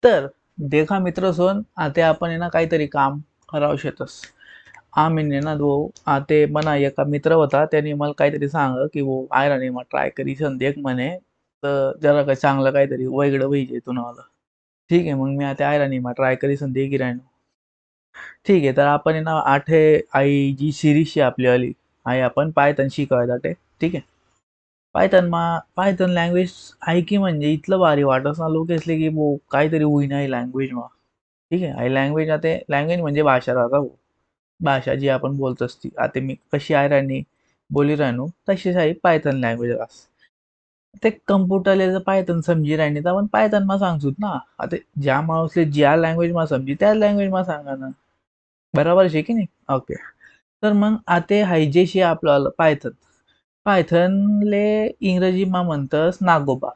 तर देखा मित्र सोन आता आपण आहे ना काहीतरी काम करावं शेतस. आम्ही ना भाऊ ते मना एका मित्र होता त्यांनी मला काहीतरी सांग की भाऊ आयराणी मग ट्राय करी देख म्हणे. तर जरा काही चांगलं काहीतरी वेगळं पाहिजे तुम्हाला. ठीक आहे मग मी आता आयराणी मग ट्राय करी दे की राहिनो. ठीक आहे तर आपण आहे ना आठे आई जी सिरीज आहे आपली आली आई आपण पायथन शिकवायला ते ठीक आहे. पायथन लँग्वेज आहे की म्हणजे इथलं भारी वाटत ना लोक असले की भाऊ काहीतरी होईना लँग्वेज मा. ठीक आहे आई लँग्वेज आता लँग्वेज म्हणजे भाषा राहता भाऊ. भाषा जी आपण बोलत असती आता मी कशी आहे राहिनी बोली राहिनो तशीच आहे पायथन लँग्वेज रास. ते कम्प्युटरला जर पायथन समजी राहिनी तर आपण पायथन मा सांगसूत ना. आता ज्या माणूसले ज्या लँग्वेज मा समजी त्या लँग्वेज मा सांगा ना. बरोबर शे की नाही ओके. तर मग आता हाय जे शे आपलं पायथन पायथनले इंग्रजीमा म्हणतस नागोबा.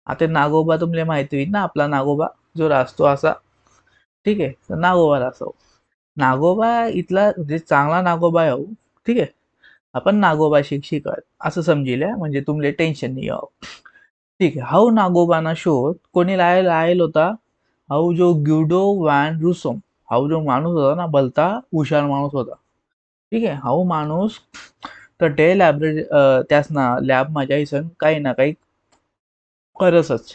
आता नागोबा तुम्हाला माहिती होईल ना आपला नागोबा जो राहतो असा. ठीक आहे तर नागोबा राहतो. नागोबा इथला जे चांगला नागोबा आहे हो ठीक आहे. आपण नागोबा शिकत असं समजिले म्हणजे तुमले टेन्शन नाही यावं. ठीक आहे हाऊ नागोबाना शोध कोणी लायल होता. हाऊ जो ग्युडो वॅन रुसोम हाऊ जो माणूस होता ना भलता हुशार माणूस होता. ठीक आहे हाऊ माणूस तर ते लॅबरेटरी त्यास ना लॅब माझ्या इसन काही ना काही करसच.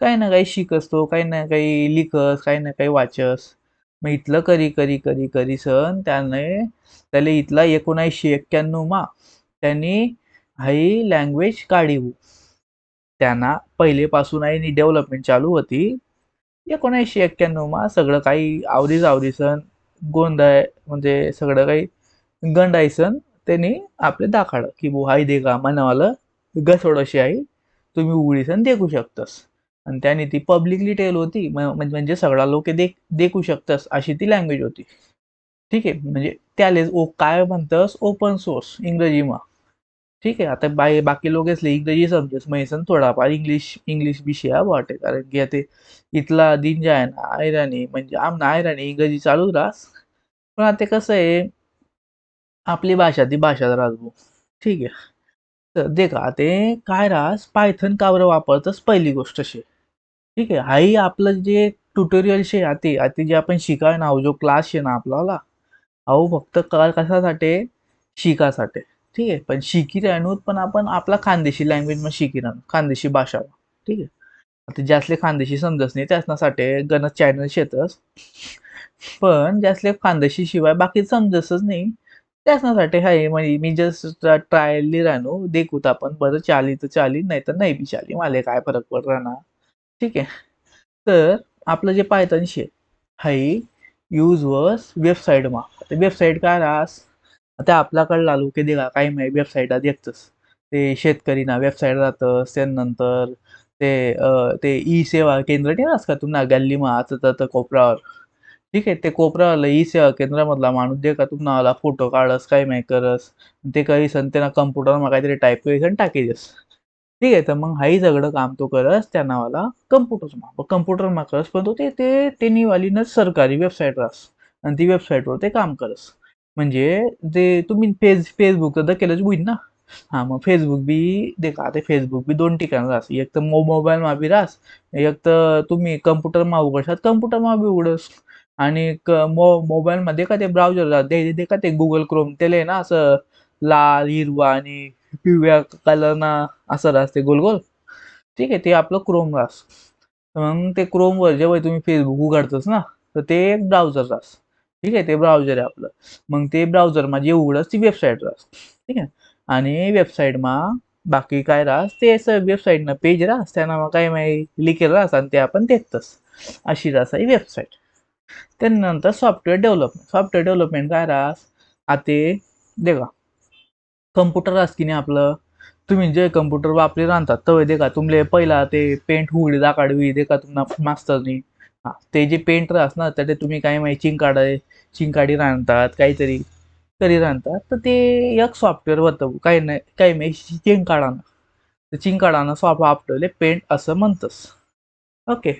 काही ना काही शिकस तो काही ना काही लिखस काही ना काही वाचस. मग इथलं करी करी करी करी सन त्याने त्याला इथला 1991 मा त्यांनी हाई लँग्वेज काढीव. त्यांना पहिलेपासून आहे डेव्हलपमेंट चालू होती. 1991 मा सगळं काही आवडीसन गोंधळ म्हणजे सगळं काही गंडायसन त्यांनी आपले दाखवलं की बो हाय दे का मनावालं गसोडशी आहे तुम्ही उघडीसन देखू शकतस. आणि त्याने ती पब्लिकली टेल होती म्हणजे सगळा लोक देखू शकतस अशी ती लँग्वेज होती. ठीक आहे म्हणजे त्यालेच काय म्हणतस ओपन सोर्स इंग्रजीमा. ठीक आहे आता बाकी लोक असले इंग्रजी समजेस मैसन थोडाफार इंग्लिश विषय वाटे कारण की आता इथला दिन जे आहे ना आयराणी म्हणजे आमना आयराणी इंग्रजी चालूच राहस. पण आता कसं आहे आपली भाषा ती भाषा राहतो. ठीक आहे तर देखा ते काय राहस पायथन कावर वापरतस पहिली गोष्ट शे. ठीक आहे हाही आपलं जे ट्युटोरियल शे आते आता जे आपण शिकाय ना जो क्लास शे ना आपल्याला अहो फक्त कशासाठी शिकासाठी. ठीक आहे पण शिकी राहणूत पण आपण आपला खानदेशी लँग्वेज मध्ये शिकी राहणं खानदेशी भाषा. ठीक आहे आता ज्यासले खानदेशी समजत नाही त्यासाठी गणच चॅनल शेतस. पण ज्यासले खानदेशी शिवाय बाकी समजतच नाही त्यासाठी हाय म्हणजे मी जस्ट ट्रायली राहणो देखूत आपण बरं चाली तर चाली नाही तर नाही बी चाली मला काय फरक पड राहणार. ठीक आहे तर आपलं जे पायथन शे हाई यूज वस वेबसाईटमा. आता वेबसाईट काय राहस आता आपल्याकडे लालू की का काही माहिती वेबसाईट देखतस. ते शेतकरी ना वेबसाईट राहतस त्यानंतर ते ई सेवा केंद्र नाही राहस का तुम्हाला गल्लीमा आता कोपऱ्यावर. ठीक आहे ते कोपऱ्यावाला ई सेवा केंद्रामधला माणूस दे का तुम्हाला फोटो काढस काही नाही करस. ते काही सन त्यांना कम्प्युटरमा काहीतरी टाईप करी टाकी देस. ठीक आहे तर मग हाही सगळं काम तो करस त्या नावाला कम्प्युटर करस पण तो ते निवालीनच सरकारी वेबसाईट राहस. आणि ती वेबसाईटवर ते काम करस. म्हणजे ते तुम्ही फेसबुक तर केलंच होईल ना. हा मग फेसबुक बी देखा आता फेसबुक बी दोन ठिकाणी राहस एक तर मोबाईल मा बी राहस. एक तर तुम्ही कम्प्युटर मा उघडशात कम्प्युटर मा बी उघडस. आणि मोबाईल मध्ये का ते ब्राउझर दे का ते गुगल क्रोम त्याला ना असं लाल हिरवा आणि पिवळ्या कलरना असं राहते गोल गोल. ठीक आहे ते आपलं क्रोम राहस. मग ते क्रोमवर जेव्हा तुम्ही फेसबुक उघडतस ना तर ते एक ब्राउझर राहस. ठीक आहे ते ब्राउझर आहे आपलं. मग ते ब्राउझर मा जे उघडस ती वेबसाईट राहस. ठीक आहे आणि वेबसाईटमा बाकी काय राहस ते असं वेबसाईटनं पेज राहस त्यांना मग काय माहिती लिखेल राहस आणि ते आपण देखतस. अशी राहस ही वेबसाईट. त्यानंतर सॉफ्टवेअर डेव्हलपमेंट काय राहस आता देखा कम्प्युटर राहस की नाही आपलं. तुम्ही जे कम्प्युटर वापरी राहतात तर दे का तुमले पहिला ते पेंट हुगडी दाखडवी दे का तुम्हाला मास्तरनी. हा ते जे पेंट राहस ना तर ते तुम्ही काय माहिती चिंकाडी राहतात काहीतरी तरी राहतात तर ते एक सॉफ्टवेअर होतं काही नाही काही माहिती चिंकाडानं. तर चिंकाडानं सॉफ्टवेअरले पेंट असं म्हणतस. ओके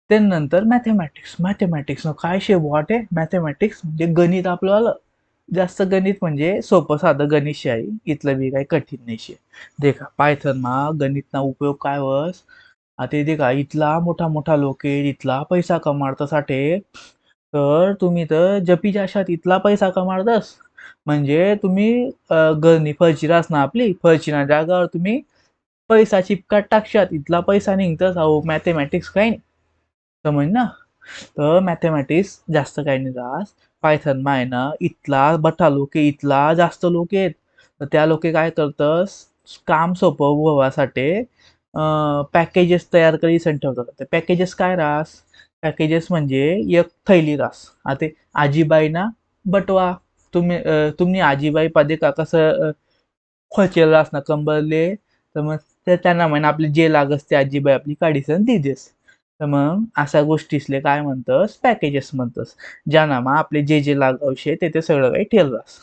त्यानंतर मॅथेमॅटिक्स काय शे वाट आहे मॅथेमॅटिक्स म्हणजे गणित आपलं जास्त गणित म्हणजे सोपं साधं गणित शे आहे इथलं बी काही कठीण नाही शे. देखा पायथन मा गणितना उपयोग काय वस आता ते का इथला मोठा मोठा लोक आहे, इथला पैसा कमाडतासाठी, तर तुम्ही तर जपी जाशात इथला पैसा कमाडतस, म्हणजे तुम्ही गरनी फळची रास ना आपली फळची ना जागावर तुम्ही पैसा चिपकाट टाकशात इथला पैसा निघतस. अहो मॅथमॅटिक्स काही नाही समज ना. तर मॅथमॅटिक्स जास्त काही नाही राहत. पायथन माय ना इथला बठा लोक इथला जास्त लोक आहेत, तर त्या लोके काय करतस काम सोपं व्हावासाठी पॅकेजेस तयार करी ठेवतात. ते पॅकेजेस काय रास, पॅकेजेस म्हणजे एक थैली रास. आता आजीबाई ना बटवा, तुम्ही आजीबाई पादे का कसं खोचेल रास ना कंबरले, तर मग त्यांना म्हण आपली जे लागस ते आजीबाई आपली काढीसन ती देस. तर मग अशा गोष्टीसले काय म्हणतस पॅकेजेस म्हणतस, ज्यांना मग आपले जे जे लागावशे ते सगळं काही ठेल रास.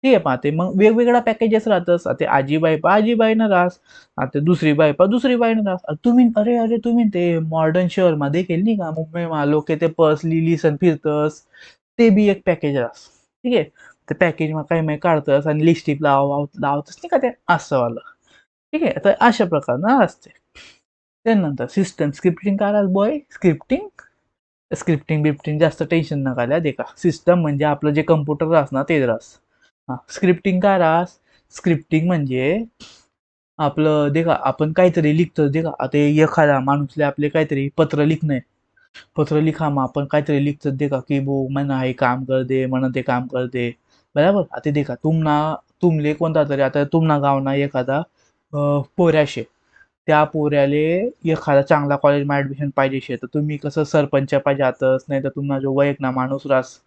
ठीक आहे पाहते मग वेगवेगळ्या पॅकेजेस राहतस. आता आजीबाई पा आजीबाई ना रास, आता दुसरी बाई पा दुसरी बाई ना रास. तुम्ही अरे अरे तुम्ही ते मॉडर्न शहर मध्ये केली नाही का मुंबई मा लोक ते पर्स लिहिलीसन फिरतस, ते बी एक पॅकेज रास. ठीक आहे, ते पॅकेज मग काही माहिती काढतस आणि लिस्टिक लावतस नाही का ते असं वालं. ठीक आहे, तर अशा प्रकारनं असते. त्यानंतर सिस्टम स्क्रिप्टिंग काय राहत बॉय, स्क्रिप्टिंग स्क्रिप्टिंग बिप्टिंग जास्त टेन्शन नका द्या. दे का सिस्टम म्हणजे आपलं जे कम्प्युटर राहस ना ते राहस. हा स्क्रिप्टिंग काय राहस, स्क्रिप्टिंग म्हणजे आपलं दे का आपण काहीतरी लिखतो दे का. आता एखादा माणूसले आपले काहीतरी पत्र लिखणं, पत्र लिखा मग आपण काहीतरी लिखत दे का की बो म्हणा हे काम कर दे म्हणा ते काम कर दे, बरोबर. आता दे का तुमले कोणता तरी आता तुमना गाव ना एखादा पोऱ्याशे, त्या पोऱ्याले एखादा चांगला कॉलेजमध्ये ऍडमिशन पाहिजे शे, तर तुम्ही कसं सरपंच पाहिजे आतच नाही तर तुम्हाला जो वयक ना माणूस रास,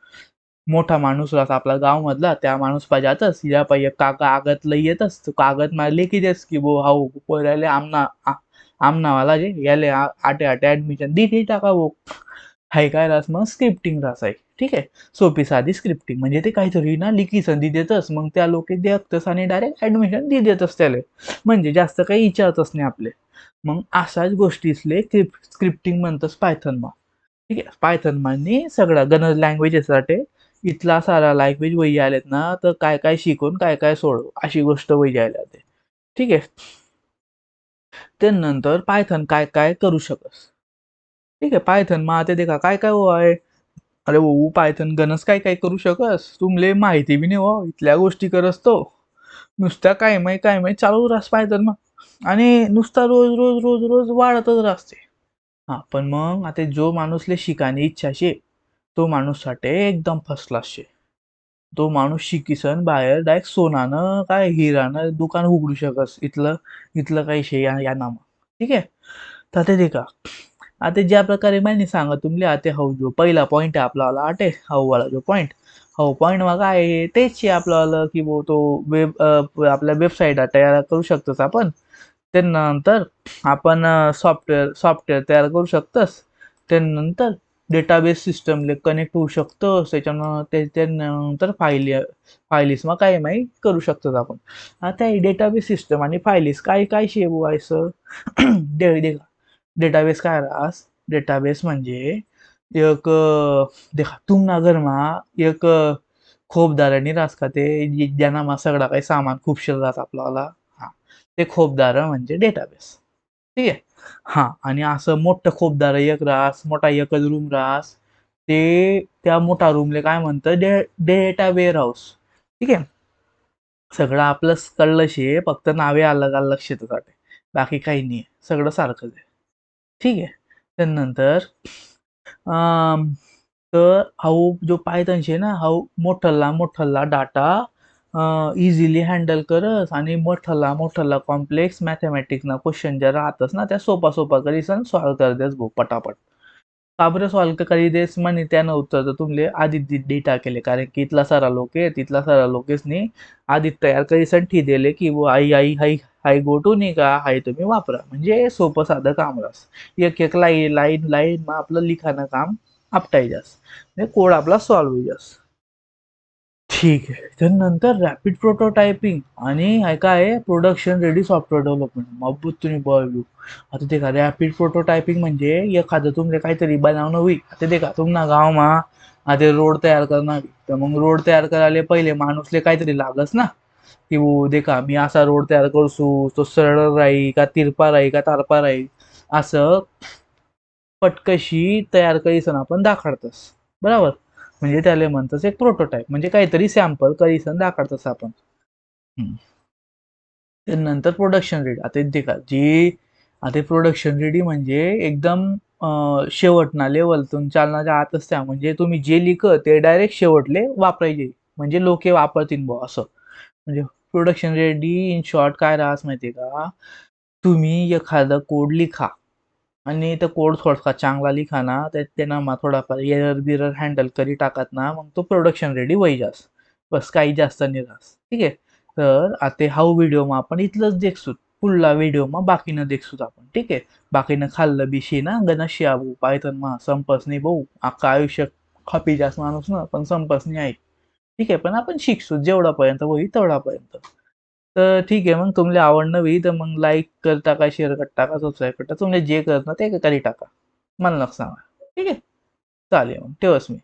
मोठा माणूस राहत आपला गाव मधला त्या माणूस पाहिजेतच या पाहिजे कागद लई येतच, तो कागद मारले की देस की बो हाऊ पोराले आमनावाला जे याले आटे आटे ऍडमिशन दी टाका वो. हाय काय रास मग स्क्रिप्टिंग रास आहे. ठीक आहे, सोपी साधी स्क्रिप्टिंग म्हणजे ते काहीतरी ना लिखी संधी देतस, मग त्या लोक देखतस आणि डायरेक्ट ऍडमिशन दी देतस त्याला, म्हणजे जास्त काही विचारतच नाही आपले. मग अशाच गोष्टीसले स्क्रिप्टिंग म्हणतस पायथन मा. ठीक आहे, पायथन मानी सगळ्या गणज लँग्वेजेससाठी इथला सारा लँग्वेज वही आलेत ना, तर काय काय शिकून काय काय सोडव अशी गोष्ट वही आल्या ते. ठीक आहे, त्यानंतर पायथन काय काय करू शकस. ठीक आहे, पायथन मग आता ते का काय काय हो आहे, अरे भाऊ पायथन गणस काय काय करू शकस, तुमले माहिती बी नाही हो इथल्या गोष्टी करस तो नुसत्या काय माहिती चालू रास पायथन मग, आणि नुसता रोज रोज रोज रोज वाढतच राहते. हा पण मग आता जो माणूसले शिकानी इच्छा शे तो माणूस साठी एकदम फर्स्ट क्लास शे. तो माणूस शिकीसन बाहेर डायरेक्ट सोनानं काय हिरानं दुकान उघडू शकस इथलं, इथलं काही शे या नाम. ठीक आहे, तर ते का आता ज्या प्रकारे माहिती सांगा तुमले आता हा जो पहिला पॉईंट आहे आपला आटे हाऊ वाला जो पॉईंट, हो पॉईंट मग काय आहे तेच आपलं की बो तो वेब आपल्या वेबसाईट तयार करू शकतोस आपण. त्यानंतर आपण सॉफ्टवेअर तयार करू शकतोस. त्यानंतर डेटाबेस सिस्टमले कनेक्ट होऊ शकतोस, त्यानंतर फायलीस मग काय माहीत करू शकतोस आपण. आता डेटाबेस सिस्टम आणि फायलीस काय काय शेवायचं डेटाबेस काय राहस, डेटाबेस म्हणजे एक देखा तुमना घरमा एक खोपदारांनी राहस का ते ज्यांना मग सगळा काही सामान खूप शिल्लक राहत आपल्याला, हा ते खोपदार म्हणजे डेटाबेस. ठीक आहे, हा आणि असं मोठं खोपदार एक राहस मोठा एकच रूम राहस, ते त्या मोठा रूमले काय म्हणतं डेटा वेअर हाऊस. ठीक आहे, सगळं आपलं कळलं शे फक्त नावे अलग अलग शेतासाठी, बाकी काही नाही सगळं सारखंच आहे. ठीक आहे, त्यानंतर अं, तर हाऊ जो पायथन शे ना हाऊ मोठल्ला डाटा इझिली हँडल करस आणि मोठल्ला कॉम्प्लेक्स मॅथमॅटिक्स ना क्वेश्चन ज्या राहतस ना त्या सोपा सोपा करीसन सॉल्व्ह कर देस भाऊ पटापट. का बरं सॉल्व्ह करी देस म्हणे त्यानं उत्तर तर तुमले आधी डेटा केले, कारण की इथला सारा लोक आहे तिथला सारा लोकेसनी आधी तयार करीसन ठी दिले की वो आई आई हाई हाई गोटू नाही का हाय तुम्ही वापरा, म्हणजे सोपं साधं काम रास. एक एक लाईन लाईन लाईन मग आपलं लिखाणं काम आपटाई जास, म्हणजे कोड आपला सॉल्व्ह होई जास. ठीक आहे, त्यानंतर रॅपिड प्रोटोटायपिंग आणि काय आहे प्रोडक्शन रेडी सॉफ्टवेअर डेव्हलपमेंट मग तुम्ही बघू. आता ते का रॅपिड प्रोटोटायपिंग म्हणजे एखादं तुमले काहीतरी बनवणं होईल. आता ते का तुमना गावमा आता रोड तयार करणार, तर मग रोड तयार करायला पहिले माणूसले काहीतरी लागस ना, की वो देखा मी असा रोड तयार करसू तो सरळ राही का तिरपा राही का तारपा राही. असं पटकशी तयार करीसन आपण दाखवतस बरोबर. म्हणजे त्याला म्हणतस एक प्रोटोटाईप, म्हणजे काहीतरी सॅम्पल करीसन दाखवतस आपण. नंतर प्रोडक्शन रेडी. आता ते का जी आता प्रोडक्शन रेडी म्हणजे एकदम शेवटना लेवलतून चालण्याच्या आतच त्या, म्हणजे तुम्ही जे लिख ते डायरेक्ट शेवटले वापरायचे, म्हणजे लोक वापरतील बुवा असं. म्हणजे प्रोडक्शन रेडी इन शॉर्ट काय राहस माहितीये का, तुम्ही एखादा कोड लिखा आणि तो कोड थोडासा चांगला लिखा ना, तर त्यांना मग थोडाफार एरर बिरर हँडल करी टाकत ना, मग तो प्रोडक्शन रेडी होई जास. बस काही जास्त नाही राहस. ठीक आहे. तर आता हा व्हिडिओ आपण इथलंच देखसूत, पुढला व्हिडिओ बाकीनं देखसूत आपण. ठीक आहे. बाकीनं खाल्लं बिशी ना गणशी भाऊ पायथन संपस नाही भाऊ, अख्खा आयुष्य खपी जास्त माणूस ना पण संपस नाही आहे. ठीक आहे. पण आपण शिकसू जेवढापर्यंत होई तेवढापर्यंत. तर ठीक आहे. मग तुम्हाला आवडणं होई तर मग लाईक कर टाका, शेअर कर टाका, सबस्क्राईब कर टाका, तुम्हाला जे करत ना ते करी टाका, मला नका सांगा. ठीक आहे. चालेल, मग ठेवस मी.